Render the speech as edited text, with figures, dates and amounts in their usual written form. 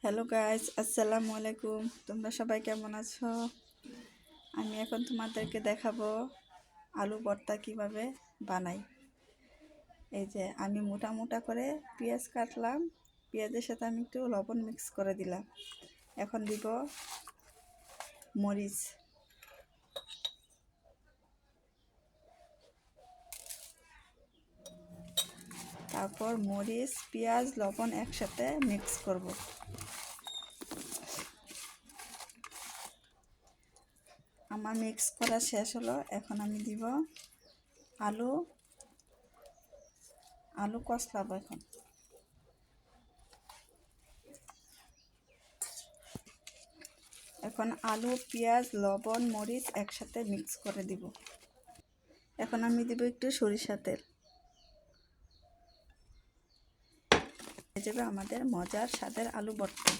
Hello guys, আসসালামু আলাইকুম। তোমরা সবাই কেমন আছো? আমি এখন তোমাদেরকে দেখাবো আলু ভর্তা কিভাবে বানাই। এই যে আমি মোটা মোটা করে পেঁয়াজ কাটলাম, পেঁয়াজের সাথে আমি একটু লবণ মিক্স করে দিলাম। এখন দিব মরিচ, তারপর মরিচ পেঁয়াজ লবণ একসাথে মিক্স করব। আমার মিক্স করা শেষ হলো। এখন আমি দিব আলু কষলাবো। এখন আলু পেঁয়াজ লবণ মরিচ একসাথে মিক্স করে দিব। এখন আমি দিব একটু সরিষা তেল। হয়ে যাবে আমাদের মজার স্বাদের আলু ভর্তা।